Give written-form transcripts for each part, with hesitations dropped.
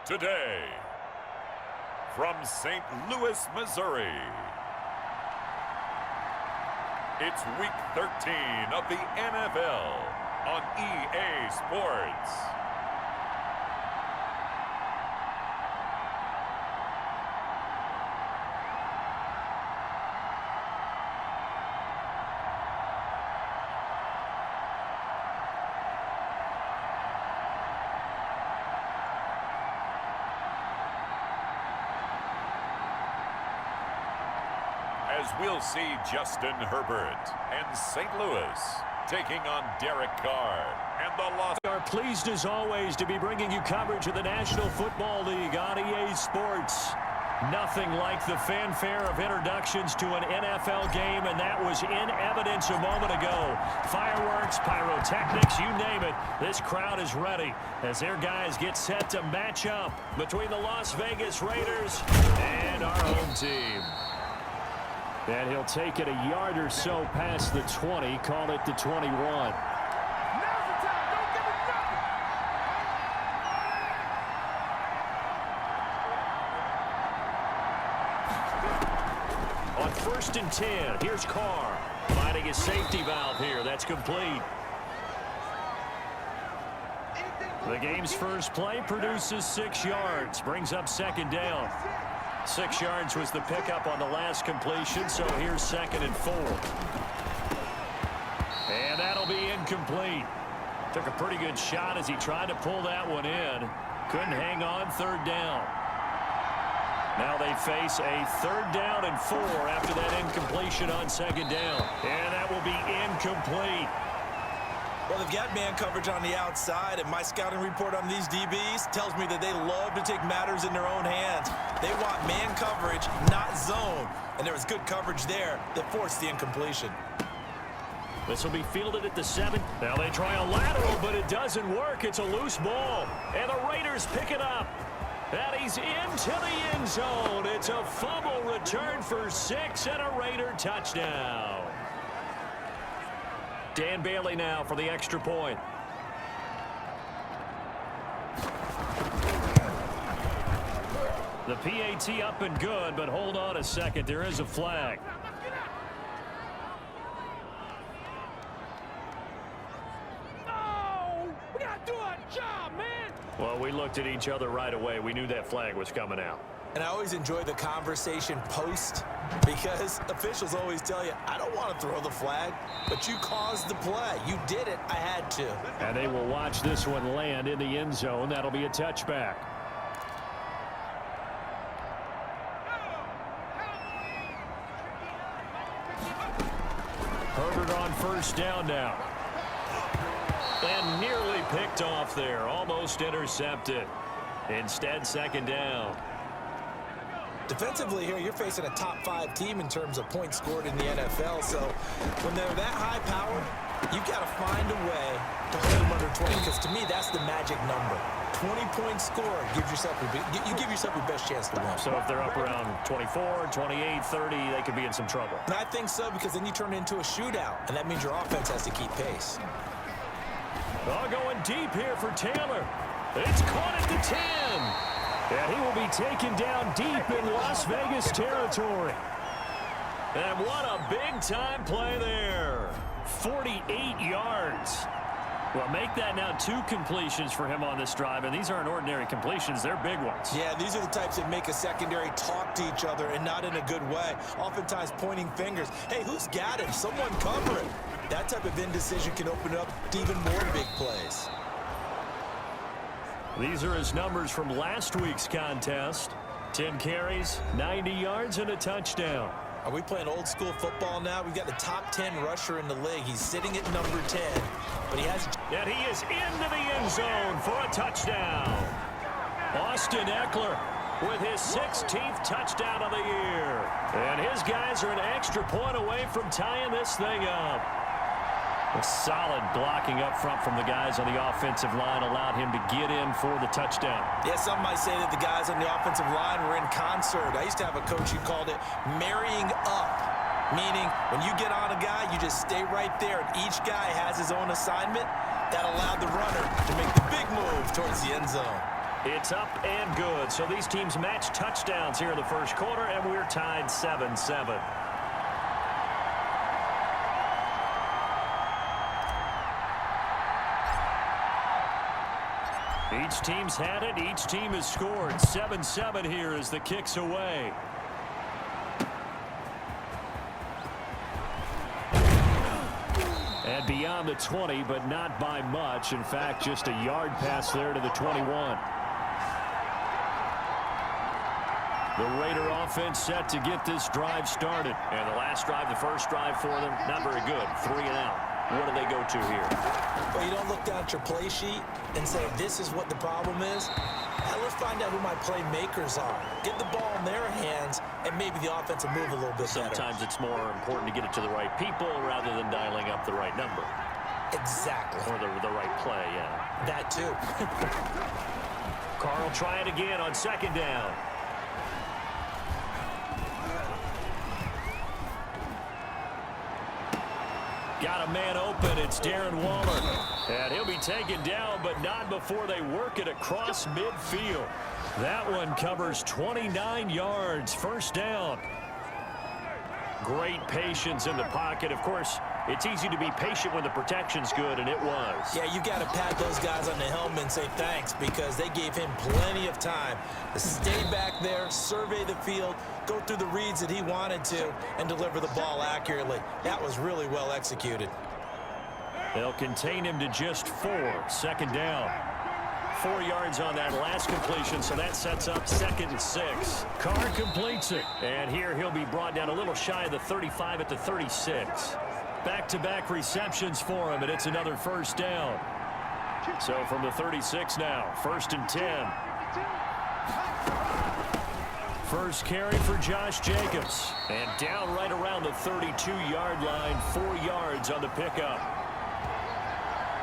Today, from St. Louis, Missouri, it's Week 13 of the NFL on EA Sports. As we'll see Justin Herbert and St. Louis taking on Derek Carr and the Los. We are pleased as always to be bringing you coverage of the National Football League on EA Sports. Nothing like the fanfare of introductions to an NFL game, and that was in evidence a moment ago. Fireworks, pyrotechnics, you name it. This crowd is ready as their guys get set to match up between the Las Vegas Raiders and our home team. And he'll take it a yard or so past the 20, call it the 21. Now's the time. Don't give it nothing. On 1st and 10, here's Carr. Finding his safety valve here. That's complete. The game's first play produces 6 yards. Brings up 2nd down. 6 yards was the pickup on the last completion, so here's 2nd and 4. And that'll be incomplete. Took a pretty good shot as he tried to pull that one in. Couldn't hang on 3rd down. Now they face a 3rd down and 4 after that incompletion on 2nd down. And that will be incomplete. Well, they've got man coverage on the outside, and my scouting report on these DBs tells me that they love to take matters in their own hands. They want man coverage, not zone. And there was good coverage there that forced the incompletion. This will be fielded at the 7. Now they try a lateral, but it doesn't work. It's a loose ball. And the Raiders pick it up. And he's into the end zone. It's a fumble return for 6 and a Raider touchdown. Dan Bailey now for the extra point. The PAT up and good, but hold on a second. There is a flag. No! We gotta do our job, man! Well, we looked at each other right away. We knew that flag was coming out. And I always enjoy the conversation post because officials always tell you, I don't want to throw the flag, but you caused the play. You did it. I had to. And they will watch this one land in the end zone. That'll be a touchback. Herbert on 1st down now. And nearly picked off there. Almost intercepted. Instead, 2nd down. Defensively here, you're facing a top 5 team in terms of points scored in the NFL. So when they're that high powered, you've got to find a way to hold them under 20. Because to me, that's the magic number. 20 points scored gives yourself you give yourself your best chance to win. So if they're up around 24, 28, 30, they could be in some trouble. And I think so, because then you turn it into a shootout, and that means your offense has to keep pace. Oh, going deep here for Taylor. It's caught at the 10. And he will be taken down deep in Las Vegas territory. And what a big-time play there. 48 yards. Well, make that now 2 completions for him on this drive, and these aren't ordinary completions. They're big ones. Yeah, these are the types that make a secondary talk to each other, and not in a good way. Oftentimes pointing fingers. Hey, who's got him? Someone cover him. That type of indecision can open up to even more big plays. These are his numbers from last week's contest. 10 carries, 90 yards, and a touchdown. Are we playing old school football now? We've got the top 10 rusher in the league. He's sitting at number 10, but he has... And he is into the end zone for a touchdown. Austin Eckler with his 16th touchdown of the year. And his guys are an extra point away from tying this thing up. A solid blocking up front from the guys on the offensive line allowed him to get in for the touchdown. Yeah, some might say that the guys on the offensive line were in concert. I used to have a coach who called it marrying up, meaning when you get on a guy, you just stay right there, and each guy has his own assignment. That allowed the runner to make the big move towards the end zone. It's up and good. So these teams match touchdowns here in the first quarter, and we're tied 7-7. Each team's had it. Each team has scored. 7-7 here as the kick's away. And beyond the 20, but not by much. In fact, just a yard pass there to the 21. The Raider offense set to get this drive started. And the last drive, the first drive for them, not very good. 3 and out. What do they go to here? Well, you don't look down at your play sheet and say, this is what the problem is. Now let's find out who my playmakers are. Get the ball in their hands, and maybe the offense will move a little bit better. Sometimes it's more important to get it to the right people rather than dialing up the right number. Exactly. Or the right play, yeah. That too. Carr will try it again on second down. Got a man open. It's Darren Waller. And he'll be taken down, but not before they work it across midfield. That one covers 29 yards. First down. Great patience in the pocket. Of course, it's easy to be patient when the protection's good, and it was. Yeah, you got to pat those guys on the helmet and say thanks because they gave him plenty of time to stay back there, survey the field, go through the reads that he wanted to, and deliver the ball accurately. That was really well executed. They'll contain him to just 4. Second down. 4 yards on that last completion, so that sets up 2nd and 6. Carr completes it. And here he'll be brought down a little shy of the 35 at the 36. Back-to-back receptions for him, and it's another first down. So from the 36 now, 1st and 10. First carry for Josh Jacobs. And down right around the 32-yard line, 4 yards on the pickup.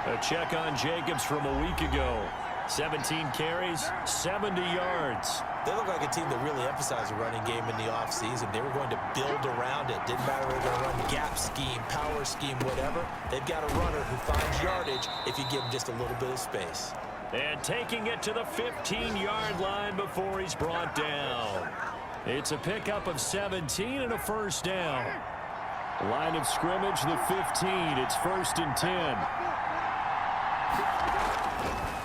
A check on Jacobs from a week ago. 17 carries, 70 yards. They look like a team that really emphasized the running game in the offseason. They were going to build around it. Didn't matter whether they're going to run gap scheme, power scheme, whatever. They've got a runner who finds yardage if you give him just a little bit of space. And taking it to the 15-yard line before he's brought down. It's a pickup of 17 and a first down. Line of scrimmage, the 15. It's 1st and 10.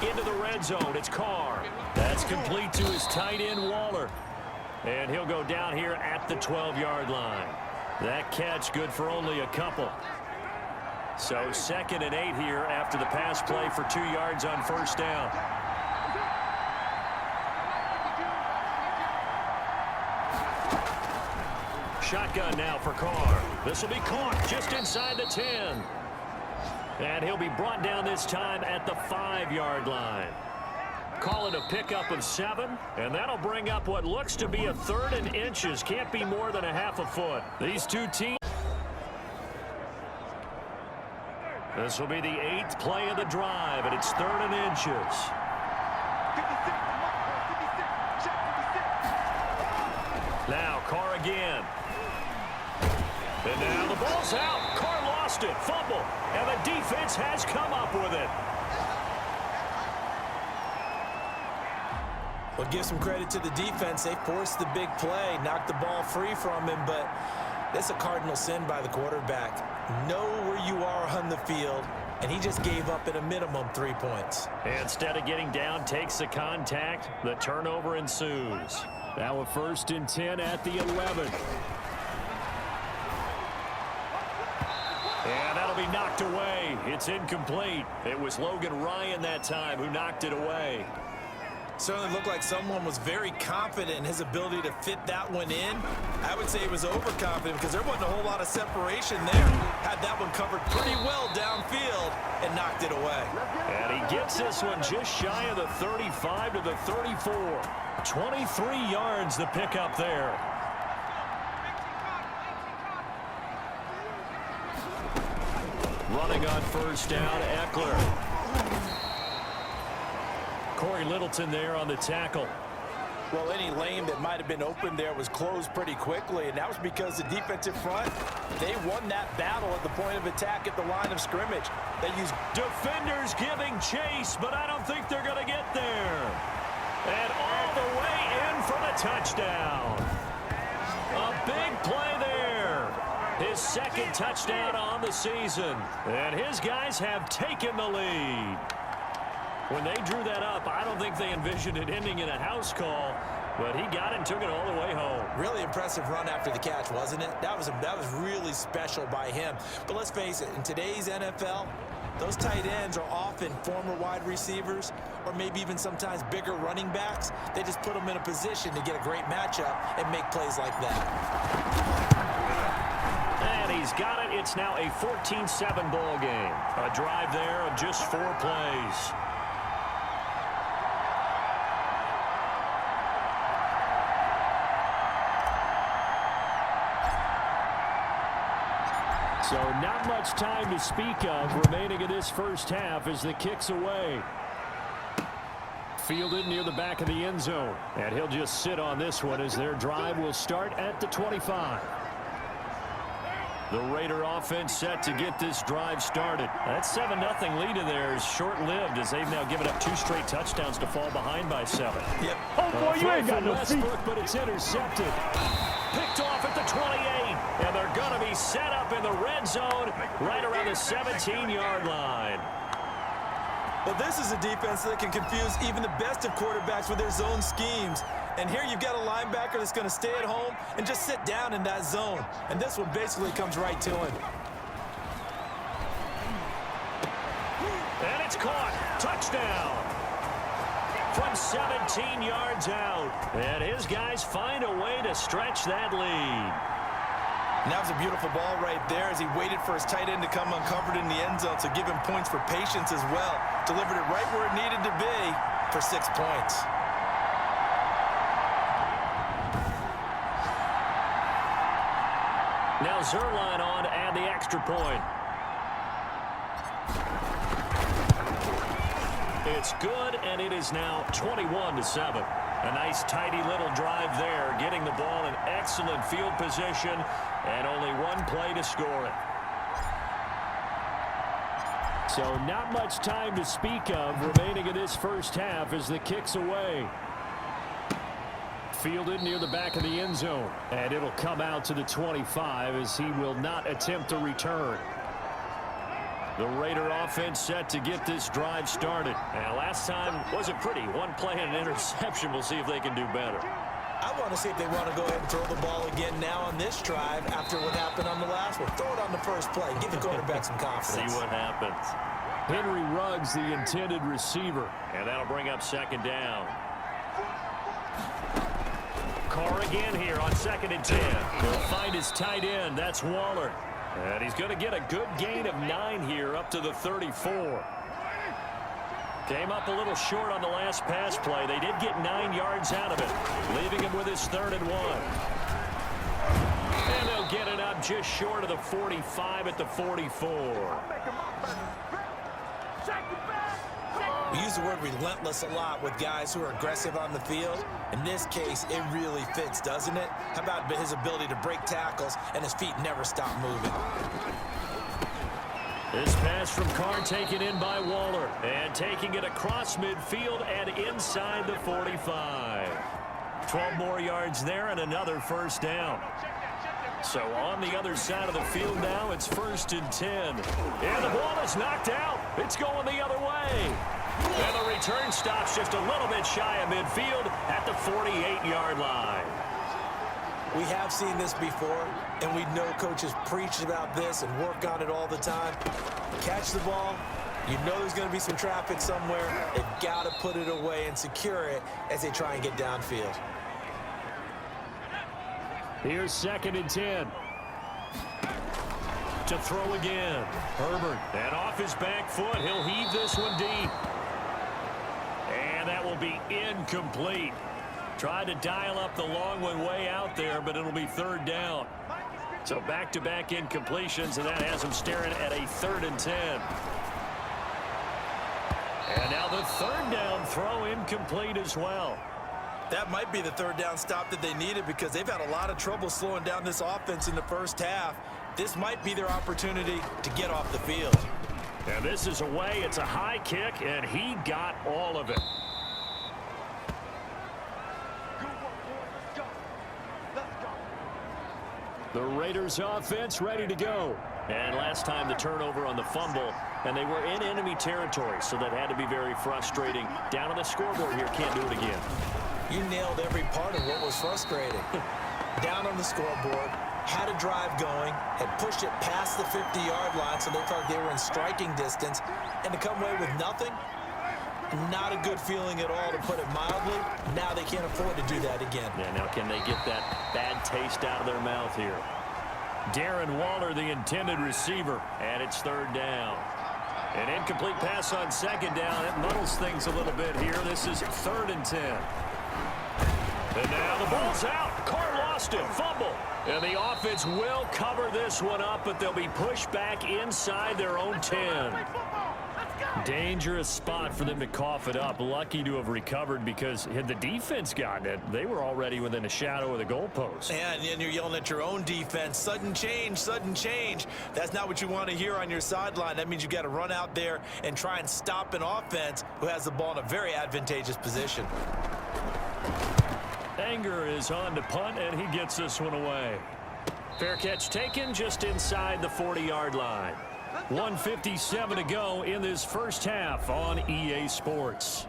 Into the red zone, it's Carr. That's complete to his tight end, Waller. And he'll go down here at the 12-yard line. That catch good for only a couple. So 2nd and 8 here after the pass play for 2 yards on first down. Shotgun now for Carr. This will be caught just inside the 10. And he'll be brought down this time at the 5-yard line. Call it a pickup of 7, and that'll bring up what looks to be a 3rd and inches. Can't be more than a half a foot. These two teams. This will be the 8th play of the drive, and it's 3rd and inches. Now Carr again. And now the ball's out. Carr lost it. Fumble. And the defense has come up with it. Well, give some credit to the defense. They forced the big play, knocked the ball free from him, but that's a cardinal sin by the quarterback. Know where you are on the field, and he just gave up at a minimum 3 points. Instead of getting down, takes the contact. The turnover ensues. Now a 1st and 10 at the 11. And that'll be knocked away. It's incomplete. It was Logan Ryan that time who knocked it away. Certainly looked like someone was very confident in his ability to fit that one in. I would say he was overconfident because there wasn't a whole lot of separation there. Had that one covered pretty well downfield and knocked it away. And he gets this one just shy of the 35 to the 34. 23 yards the pickup there. Running on first down, Eckler. Corey Littleton there on the tackle. Well, any lane that might have been open there was closed pretty quickly, and that was because the defensive front, they won that battle at the point of attack at the line of scrimmage. They used defenders giving chase, but I don't think they're going to get there. touchdown. A big play there. His second touchdown on the season. And his guys have taken the lead. When they drew that up, I don't think they envisioned it ending in a house call, but he got it and took it all the way home. Really impressive run after the catch, wasn't it? That was really special by him. But let's face it, in today's NFL, those tight ends are often former wide receivers or maybe even sometimes bigger running backs. They just put them in a position to get a great matchup and make plays like that. And he's got it. It's now a 14-7 ball game. A drive there of just 4 plays. So not much time to speak of remaining in this first half as the kick's away. Fielded near the back of the end zone. And he'll just sit on this one as their drive will start at the 25. The Raider offense set to get this drive started. That 7-0 lead in there is short-lived as they've now given up 2 straight touchdowns to fall behind by 7. Yep. Oh, boy, you ain't got no feet. Westbrook, but it's intercepted. Picked off at the 28. And they're going to be set up in the red zone right around the 17-yard line. Well, this is a defense that can confuse even the best of quarterbacks with their zone schemes. And here you've got a linebacker that's going to stay at home and just sit down in that zone. And this one basically comes right to him. And it's caught. Touchdown. From 17 yards out. And his guys find a way to stretch that lead. And that was a beautiful ball right there as he waited for his tight end to come uncovered in the end zone. So give him points for patience as well. Delivered it right where it needed to be for 6 points. Now Zerline on to add the extra point. It's good, and it is now 21-7. A nice, tidy little drive there, getting the ball in excellent field position, and only 1 play to score it. So not much time to speak of remaining in this first half as the kick's away. Fielded near the back of the end zone, and it'll come out to the 25 as he will not attempt to return. The Raider offense set to get this drive started. And last time wasn't pretty. 1 play and an interception. We'll see if they can do better. I want to see if they want to go ahead and throw the ball again now on this drive after what happened on the last one. Throw it on the first play. Give the quarterback some confidence. See what happens. Henry Ruggs, the intended receiver. And that'll bring up 2nd down. Carr again here on 2nd and 10. He'll find his tight end. That's Waller. And he's going to get a good gain of 9 here up to the 34. Came up a little short on the last pass play. They did get 9 yards out of it, leaving him with his 3rd and 1. And they'll get it up just short of the 45 at the 44. We use the word relentless a lot with guys who are aggressive on the field. In this case, it really fits, doesn't it? How about his ability to break tackles and his feet never stop moving? This pass from Carr taken in by Waller. And taking it across midfield and inside the 45. 12 more yards there and another 1st down. So on the other side of the field now, it's 1st and 10. And the ball is knocked out. It's going the other way. And the return stops just a little bit shy of midfield at the 48-yard line. We have seen this before, and we know coaches preach about this and work on it all the time. Catch the ball. You know there's going to be some traffic somewhere. They've got to put it away and secure it as they try and get downfield. Here's 2nd and 10. To throw again. Herbert. And off his back foot, he'll heave this one deep. And that will be incomplete. Tried to dial up the long one way out there, but it'll be 3rd down. So back-to-back incompletions, and that has him staring at a 3rd and 10. And now the 3rd down throw incomplete as well. That might be the 3rd down stop that they needed because they've had a lot of trouble slowing down this offense in the first half. This might be their opportunity to get off the field. And this is away. It's a high kick, and he got all of it. The Raiders offense ready to go. And last time the turnover on the fumble, and they were in enemy territory, so that had to be very frustrating. Down on the scoreboard here, can't do it again. You nailed every part of what was frustrating. Down on the scoreboard, had a drive going, had pushed it past the 50-yard line, so they felt they were in striking distance, and to come away with nothing, not a good feeling at all, to put it mildly. Now they can't afford to do that again. Yeah, now can they get that bad taste out of their mouth here? Darren Waller, the intended receiver, and it's third down. An incomplete pass on second down. It muddles things a little bit here. This is 3rd and 10. And now the ball's out. Carr lost it. Fumble. And the offense will cover this one up, but they'll be pushed back inside their own 10. Dangerous spot for them to cough it up. Lucky to have recovered, because had the defense gotten it, they were already within a shadow of the goalpost. And you're yelling at your own defense. Sudden change, sudden change. That's not what you want to hear on your sideline. That means you got to run out there and try and stop an offense who has the ball in a very advantageous position. Anger is on to punt, and he gets this one away. Fair catch taken just inside the 40-yard line. 1:57 to go in this first half on EA Sports.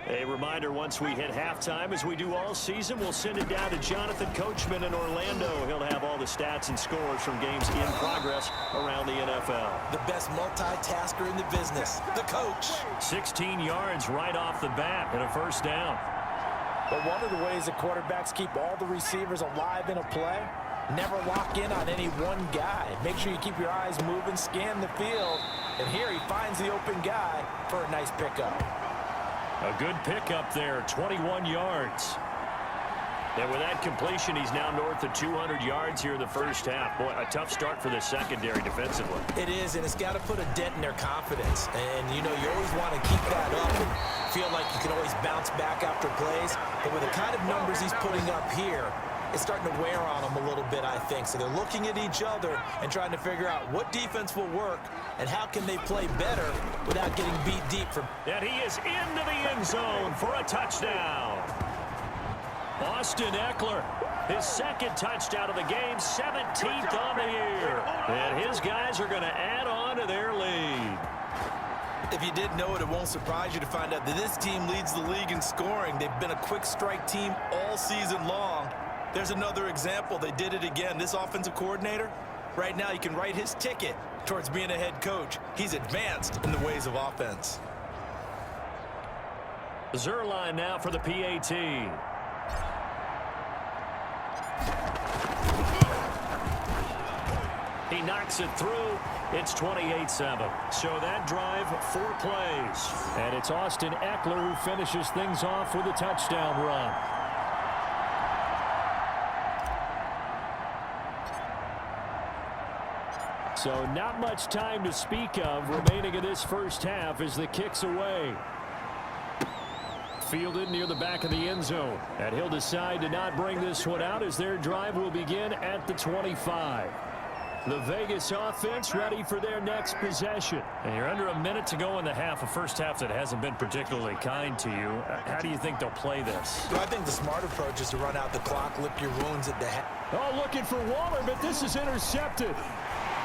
A reminder, once we hit halftime, as we do all season, we'll send it down to Jonathan Coachman in Orlando. He'll have all the stats and scores from games in progress around the NFL. The best multitasker in the business, the coach. 16 yards right off the bat and a first down. But one of the ways that quarterbacks keep all the receivers alive in a play, never lock in on any one guy. Make sure you keep your eyes moving, scan the field, and here he finds the open guy for a nice pickup. A good pickup there, 21 yards. And with that completion, he's now north of 200 yards here in the first half. Boy, a tough start for the secondary defensively. It is, and it's got to put a dent in their confidence. And, you know, you always want to keep that up and feel like you can always bounce back after plays. But with the kind of numbers he's putting up here, it's starting to wear on them a little bit, I think. So they're looking at each other and trying to figure out what defense will work and how can they play better without getting beat deep. And he is into the end zone for a touchdown. Austin Eckler, his second touchdown of the game, 17th on the year. And his guys are going to add on to their lead. If you didn't know it, it won't surprise you to find out that this team leads the league in scoring. They've been a quick strike team all season long. There's another example. They did it again. This offensive coordinator, right now you can write his ticket towards being a head coach. He's advanced in the ways of offense. Zerline now for the PAT. He knocks it through. It's 28-7. So that drive, 4 plays. And it's Austin Eckler who finishes things off with a touchdown run. So not much time to speak of remaining in this first half as the kick's away. Fielded near the back of the end zone. And he'll decide to not bring this one out as their drive will begin at the 25. The Vegas offense ready for their next possession. And you're under a minute to go in the half, a first half that hasn't been particularly kind to you. How do you think they'll play this? Well, I think the smart approach is to run out the clock, lick your wounds at the half. Oh, looking for Waller, but this is intercepted.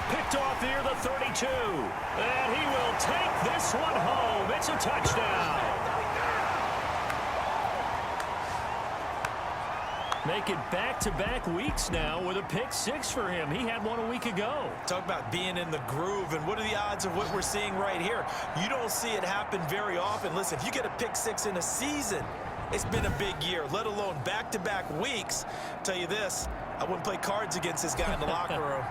Picked off near the 32. And he will take this one home. It's a touchdown. Make it back-to-back weeks now with a pick-6 for him. He had one a week ago. Talk about being in the groove, and what are the odds of what we're seeing right here? You don't see it happen very often. Listen, if you get a pick-6 in a season, it's been a big year, let alone back-to-back weeks. I'll tell you this, I wouldn't play cards against this guy in the locker room.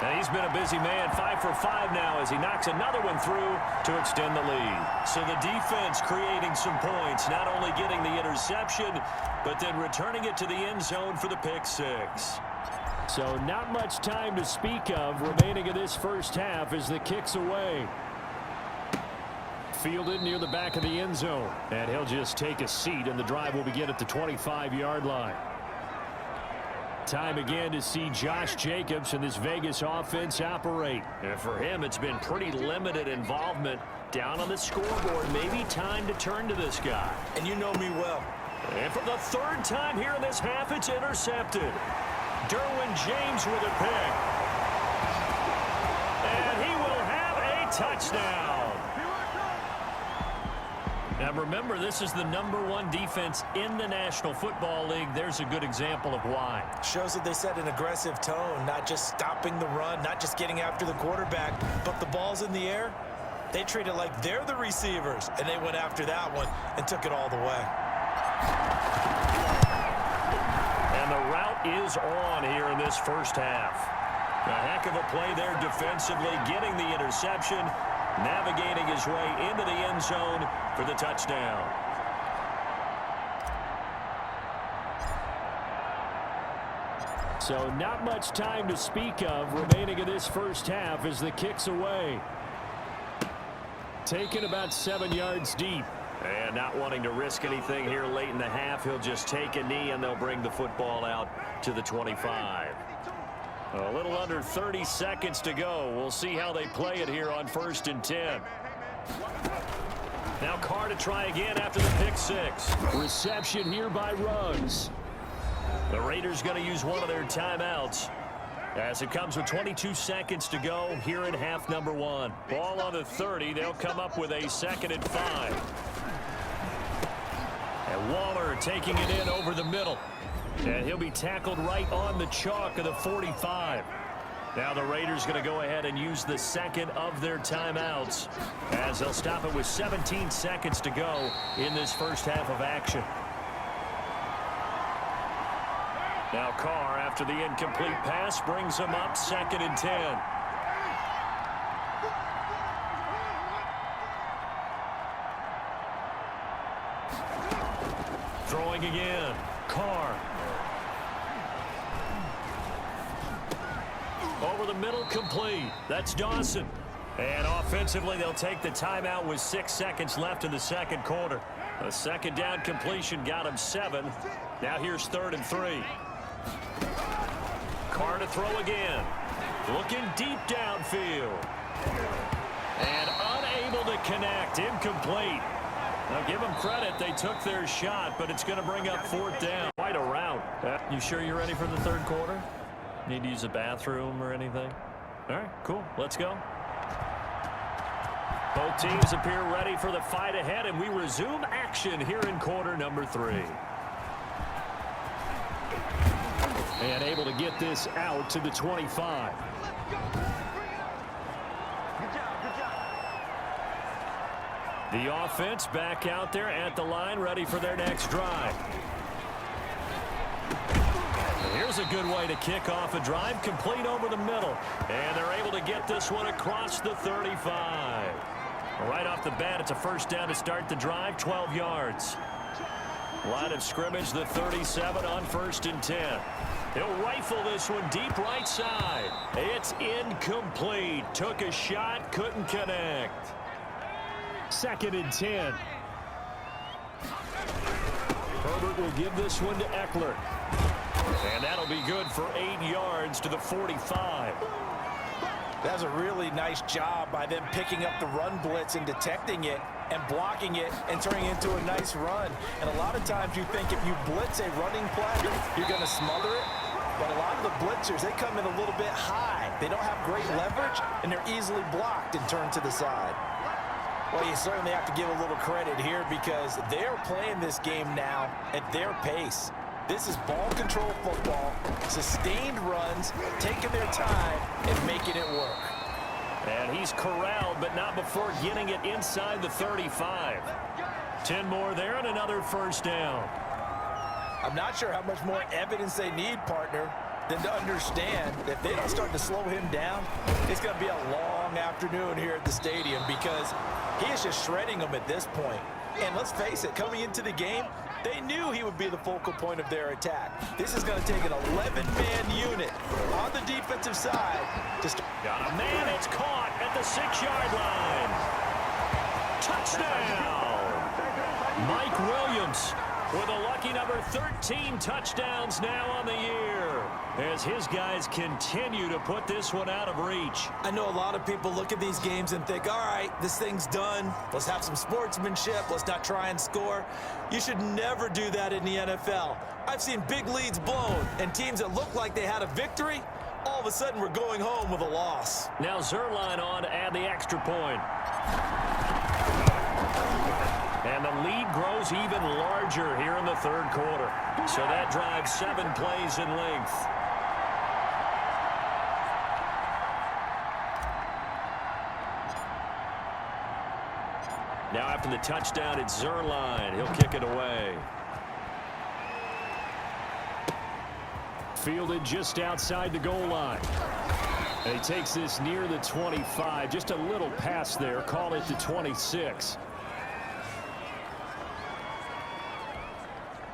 And he's been a busy man, 5 for 5 now as he knocks another one through to extend the lead. So the defense creating some points, not only getting the interception, but then returning it to the end zone for the pick-6. So not much time to speak of remaining in this first half as the kick's away. Fielded near the back of the end zone. And he'll just take a seat, and the drive will begin at the 25-yard line. Time again to see Josh Jacobs and this Vegas offense operate. And for him, it's been pretty limited involvement down on the scoreboard. Maybe time to turn to this guy. And you know me well. And for the third time here in this half, it's intercepted. Derwin James with a pick. And he will have a touchdown. Now remember, this is the #1 defense in the National Football League. There's a good example of why. Shows that they set an aggressive tone, not just stopping the run, not just getting after the quarterback, but the ball's in the air. They treat it like they're the receivers, and they went after that one and took it all the way. And the route is on here in this first half. A heck of a play there defensively, getting the interception, navigating his way into the end zone for the touchdown. So not much time to speak of remaining in this first half as the kick's away. Taken about 7 yards deep. And not wanting to risk anything here late in the half, he'll just take a knee and they'll bring the football out to the 25. A little under 30 seconds to go. We'll see how they play it here on 1st and 10. Now Carr to try again after the pick six. Reception here by Ruggs. The Raiders going to use one of their timeouts as it comes with 22 seconds to go here in half number 1. Ball on the 30. They'll come up with a 2nd and 5. And Waller taking it in over the middle. And he'll be tackled right on the chalk of the 45. Now the Raiders going to go ahead and use the 2nd of their timeouts as they'll stop it with 17 seconds to go in this first half of action. Now Carr, after the incomplete pass, brings him up 2nd and 10. Throwing again. Carr. Over the middle, complete. That's Dawson. And offensively, they'll take the timeout with 6 seconds left in the second quarter. A 2nd down completion got him 7. Now here's 3rd and 3. Carr to throw again. Looking deep downfield. And unable to connect. Incomplete. Now give them credit. They took their shot, but it's going to bring up 4th down. Quite a route. You sure you're ready for the 3rd quarter? Need to use a bathroom or anything? All right, cool. Let's go. Both teams appear ready for the fight ahead, and we resume action here in quarter number 3. And able to get this out to the 25. The offense back out there at the line, ready for their next drive. Here's a good way to kick off a drive, complete over the middle. And they're able to get this one across the 35. Right off the bat, it's a 1st down to start the drive, 12 yards. Line of scrimmage, the 37 on 1st and 10. He'll rifle this one deep right side. It's incomplete. Took a shot, couldn't connect. 2nd and 10. Herbert will give this one to Eckler. And that'll be good for 8 yards to the 45. That's a really nice job by them picking up the run blitz and detecting it and blocking it and turning it into a nice run. And a lot of times you think if you blitz a running play, you're going to smother it. But a lot of the blitzers, they come in a little bit high. They don't have great leverage, and they're easily blocked and turned to the side. Well, you certainly have to give a little credit here because they're playing this game now at their pace. This is ball control football, sustained runs, taking their time and making it work. And he's corralled, but not before getting it inside the 35. 10 more there and another 1st down. I'm not sure how much more evidence they need, partner, than to understand that if they don't start to slow him down, it's going to be a long afternoon here at the stadium because he is just shredding them at this point. And let's face it, coming into the game, they knew he would be the focal point of their attack. This is going to take an 11-man unit on the defensive side. Got a man, it's caught at the 6-yard line. Touchdown! Mike Williams with a lucky number 13 touchdowns now on the year. as his guys continue to put this one out of reach. I know a lot of people look at these games and think, all right, this thing's done. Let's have some sportsmanship. Let's not try and score. You should never do that in the NFL. I've seen big leads blown and teams that look like they had a victory, all of a sudden we're going home with a loss. Now Zerline on to add the extra point. And the lead grows even larger here in the third quarter. So that drives 7 plays in length. Now after the touchdown, it's Zerline. He'll kick it away. Fielded just outside the goal line. And he takes this near the 25. Just a little pass there. Call it the 26.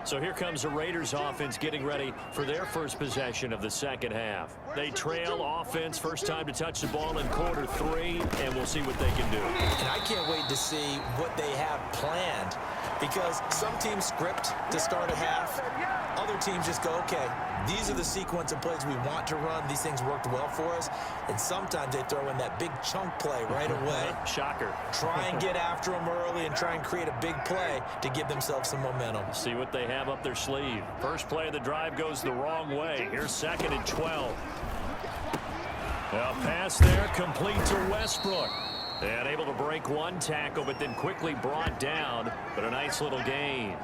So here comes the Raiders offense getting ready for their first possession of the second half. They trail offense, first time to touch the ball in quarter 3, and we'll see what they can do. And I can't wait to see what they have planned, because some teams script to start a half. Other teams just go, okay, these are the sequence of plays we want to run. These things worked well for us. And sometimes they throw in that big chunk play right away. Shocker. Try and get after them early and try and create a big play to give themselves some momentum. See what they have up their sleeve. First play of the drive goes the wrong way. Here's 2nd and 12. A pass there complete to Westbrook. And able to break one tackle, but then quickly brought down. But a nice little gain.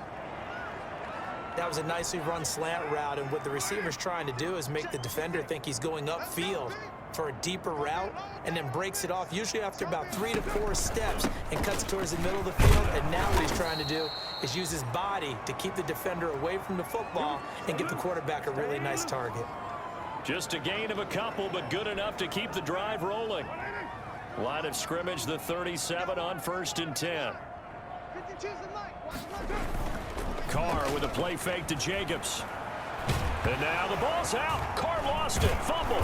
That was a nicely run slant route, and what the receiver's trying to do is make the defender think he's going upfield for a deeper route, and then breaks it off, usually after about 3 to 4 steps, and cuts towards the middle of the field. And now what he's trying to do is use his body to keep the defender away from the football and give the quarterback a really nice target. Just a gain of a couple, but good enough to keep the drive rolling. Line of scrimmage, the 37 on 1st and 10. Carr with a play fake to Jacobs. And now the ball's out. Carr lost it. Fumble.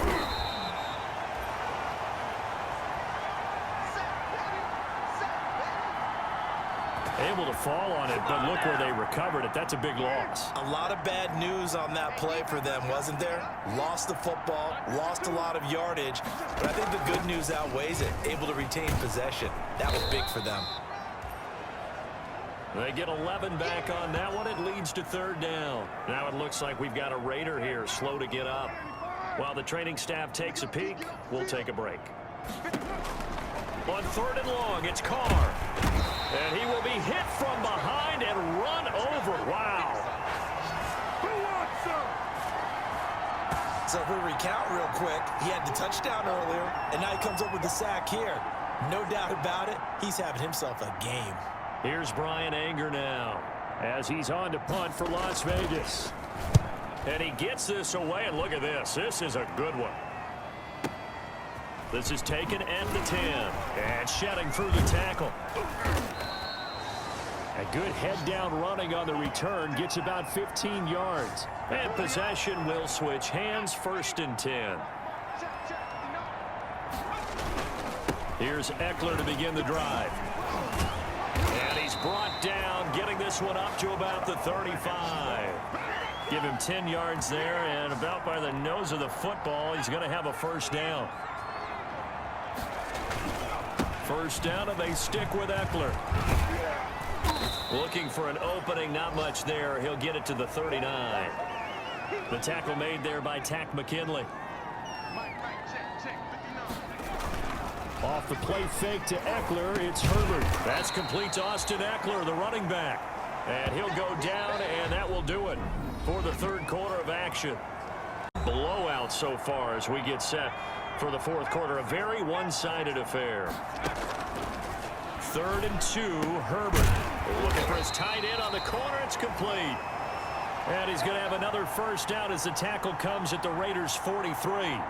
Able to fall on it, but look where they recovered it. That's a big loss. A lot of bad news on that play for them, wasn't there? Lost the football, lost a lot of yardage, but I think the good news outweighs it. Able to retain possession. That was big for them. They get 11 back on that one. It leads to 3rd down. Now it looks like we've got a Raider here, slow to get up. While the training staff takes a peek, we'll take a break. On 3rd and long, it's Carr. And he will be hit from behind and run over. Wow. So if we recount real quick, he had the touchdown earlier, and now he comes up with the sack here. No doubt about it, he's having himself a game. Here's Brian Anger now as he's on to punt for Las Vegas. And he gets this away, and look at this. This is a good one. This is taken at the 10. And shedding through the tackle. A good head-down running on the return. Gets about 15 yards. And possession will switch hands, 1st and 10. Here's Eckler to begin the drive. And he's brought down, getting this one up to about the 35. Give him 10 yards there, and about by the nose of the football, he's going to have a 1st down. 1st down, and they stick with Eckler. Looking for an opening, not much there. He'll get it to the 39. The tackle made there by Tack McKinley. Off the play fake to Eckler, it's Herbert. That's complete to Austin Eckler, the running back. And he'll go down, and that will do it for the 3rd quarter of action. Blowout so far as we get set for the 4th quarter. A very one-sided affair. 3rd and 2, Herbert. Looking for his tight end on the corner. It's complete. And he's going to have another 1st down as the tackle comes at the Raiders' 43.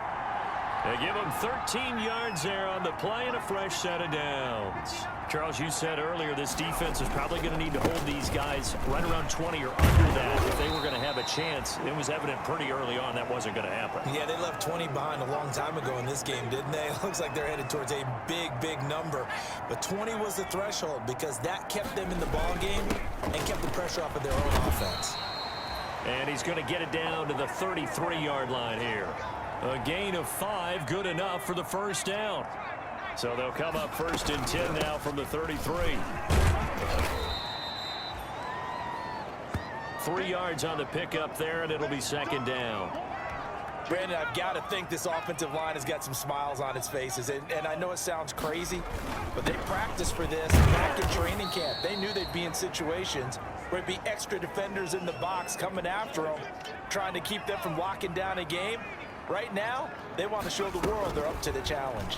They give him 13 yards there on the play and a fresh set of downs. Charles, you said earlier this defense is probably going to need to hold these guys right around 20 or under that if they were going to have a chance. It was evident pretty early on that wasn't going to happen. Yeah, they left 20 behind a long time ago in this game, didn't they? It looks like they're headed towards a big, big number. But 20 was the threshold because that kept them in the ball game and kept the pressure off of their own offense. And he's going to get it down to the 33-yard line here. A gain of 5, good enough for the first down. So they'll come up 1st and 10 now from the 33. 3 yards on the pickup there, and it'll be 2nd down. Brandon, I've got to think this offensive line has got some smiles on its faces. And I know it sounds crazy, but they practiced for this back in training camp. They knew they'd be in situations where there'd be extra defenders in the box coming after them, trying to keep them from locking down a game. Right now, they want to show the world they're up to the challenge.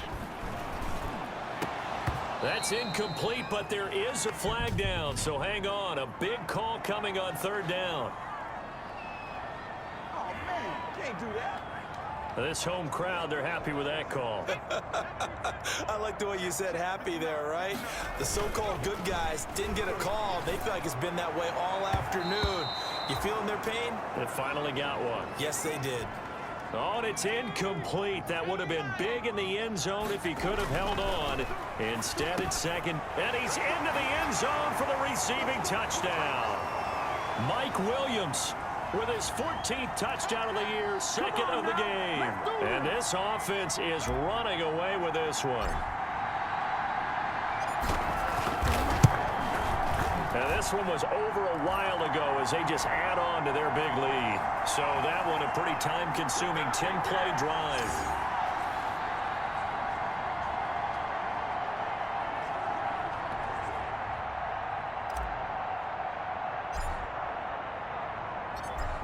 That's incomplete, but there is a flag down, so hang on. A big call coming on 3rd down. Oh, man, can't do that. This home crowd, they're happy with that call. I like the way you said happy there, right? The so-called good guys didn't get a call. They feel like it's been that way all afternoon. You feeling their pain? They finally got one. Yes, they did. Oh, and it's incomplete. That would have been big in the end zone if he could have held on. Instead, it's 2nd, and he's into the end zone for the receiving touchdown. Mike Williams with his 14th touchdown of the year, 2nd of the game. And this offense is running away with this one. And this one was over a while ago as they just add on to their big lead. So that one a pretty time-consuming 10-play drive.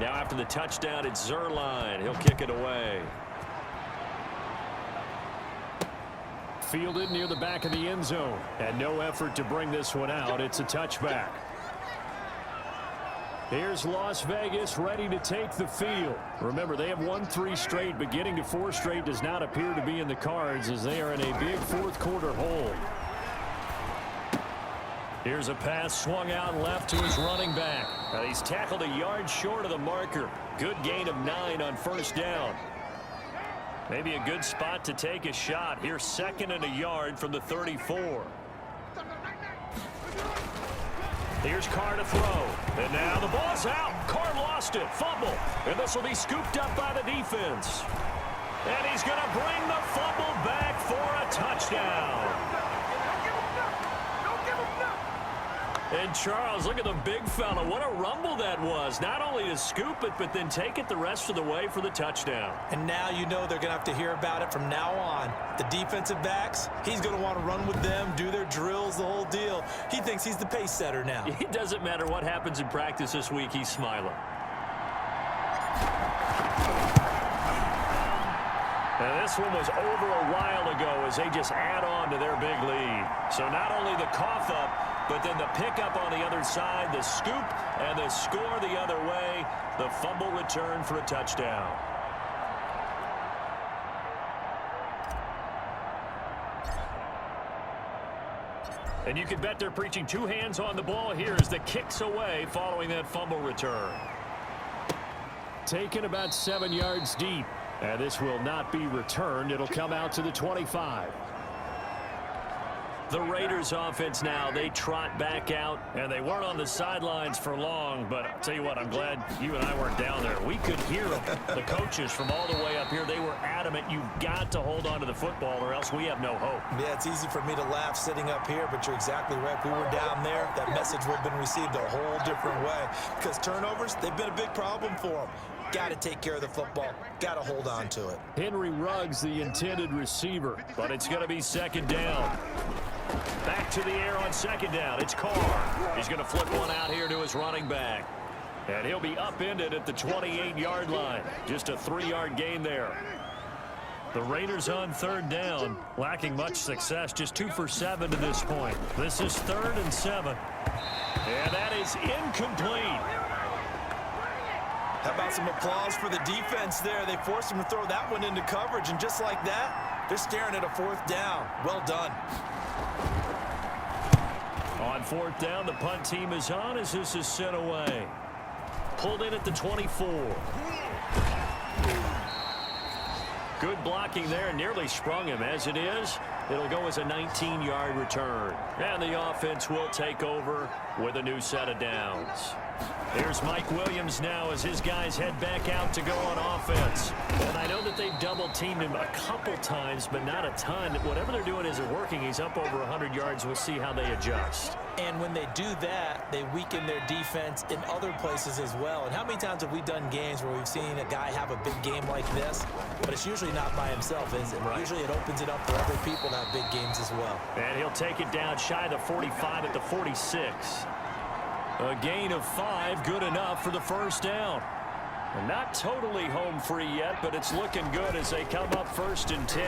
Now after the touchdown, it's Zerline. He'll kick it away. Fielded near the back of the end zone. And no effort to bring this one out. It's a touchback. Here's Las Vegas ready to take the field. Remember, they have won 3 straight, but getting to 4 straight does not appear to be in the cards as they are in a big 4th quarter hole. Here's a pass swung out left to his running back. Now he's tackled a yard short of the marker. Good gain of 9 on 1st down. Maybe a good spot to take a shot. Here's 2nd and a yard from the 34. Here's Carr to throw. And now the ball's out. Carr lost it. Fumble. And this will be scooped up by the defense. And he's going to bring the fumble back for a touchdown. And Charles, look at the big fella. What a rumble that was. Not only to scoop it, but then take it the rest of the way for the touchdown. And now you know they're going to have to hear about it from now on. The defensive backs, he's going to want to run with them, do their drills, the whole deal. He thinks he's the pace setter now. It doesn't matter what happens in practice this week. He's smiling. And this one was over a while ago as they just add on to their big lead. So not only the cough up, but then the pickup on the other side, the scoop, and the score the other way. The fumble return for a touchdown. And you can bet they're preaching 2 hands on the ball here as the kick's away following that fumble return. Taken about 7 yards deep. And this will not be returned. It'll come out to the 25. The Raiders offense now, they trot back out, and they weren't on the sidelines for long, but I'll tell you what, I'm glad you and I weren't down there. We could hear them, the coaches from all the way up here. They were adamant, you've got to hold on to the football or else we have no hope. Yeah, it's easy for me to laugh sitting up here, but you're exactly right. If we were down there, that message would have been received a whole different way because turnovers, they've been a big problem for them. Got to take care of the football. Got to hold on to it. Henry Ruggs, the intended receiver, but it's going to be 2nd down. Back to the air on 2nd down. It's Carr. He's going to flip one out here to his running back. And he'll be upended at the 28-yard line. Just a 3-yard gain there. The Raiders on 3rd down, lacking much success, just 2 for 7 to this point. This is 3rd and 7. And that is incomplete. How about some applause for the defense there? They forced him to throw that one into coverage, and just like that, they're staring at a 4th down. Well done. On 4th down, the punt team is on as this is sent away. Pulled in at the 24. Good blocking there, nearly sprung him. As it is, It'll go as a 19-yard return. And the offense will take over with a new set of downs. Here's Mike Williams now as his guys head back out to go on offense. And I know that they've double-teamed him a couple times, but not a ton. Whatever they're doing isn't working. He's up over 100 yards. We'll see how they adjust. And when they do that, they weaken their defense in other places as well. And how many times have we done games where we've seen a guy have a big game like this, but it's usually not by himself, is it? Right. Usually it opens it up for other people to have big games as well. And he'll take it down shy of the 45 at the 46. A gain of 5, good enough for the first down. And not totally home free yet, but it's looking good as they come up 1st and 10.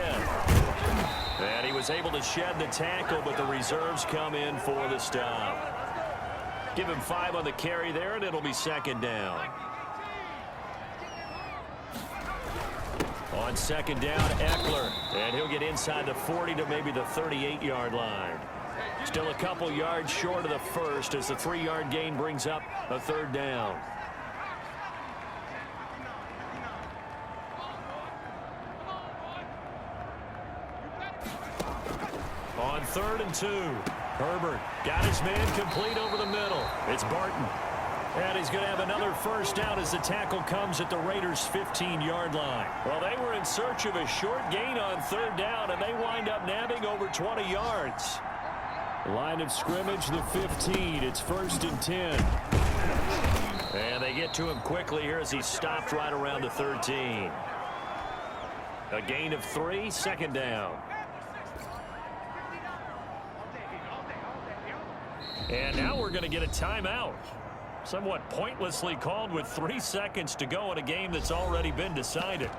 And he was able to shed the tackle, but the reserves come in for the stop. Give him 5 on the carry there, and it'll be 2nd down. On 2nd down, Eckler. And he'll get inside the 40 to maybe the 38-yard line. Still a couple yards short of the first as the 3-yard gain brings up a 3rd down. On 3rd and 2, Herbert got his man complete over the middle. It's Barton. And he's going to have another first down as the tackle comes at the Raiders' 15-yard line. Well, they were in search of a short gain on 3rd down, and they wind up nabbing over 20 yards. Line of scrimmage, the 15. It's 1st and 10. And they get to him quickly here as he stopped right around the 13. A gain of 3, 2nd down. And now we're going to get a timeout. Somewhat pointlessly called with 3 seconds to go in a game that's already been decided.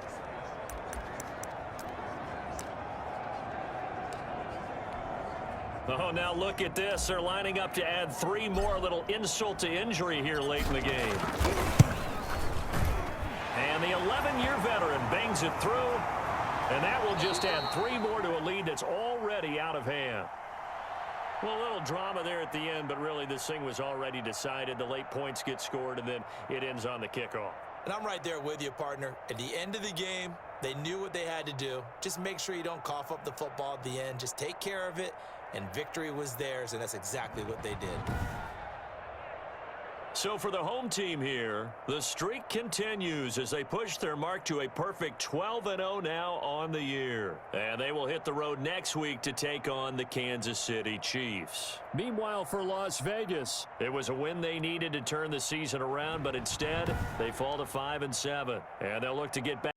Oh, now look at this. They're lining up to add 3 more. Little insult to injury here late in the game. And the 11-year veteran bangs it through. And that will just add 3 more to a lead that's already out of hand. Well, a little drama there at the end, but really this thing was already decided. The late points get scored, and then it ends on the kickoff. And I'm right there with you, partner. At the end of the game, they knew what they had to do. Just make sure you don't cough up the football at the end. Just take care of it, and victory was theirs, and that's exactly what they did. So for the home team here, the streak continues as they push their mark to a perfect 12-0 now on the year. And they will hit the road next week to take on the Kansas City Chiefs. Meanwhile, for Las Vegas, it was a win they needed to turn the season around, but instead they fall to 5-7. And they'll look to get back.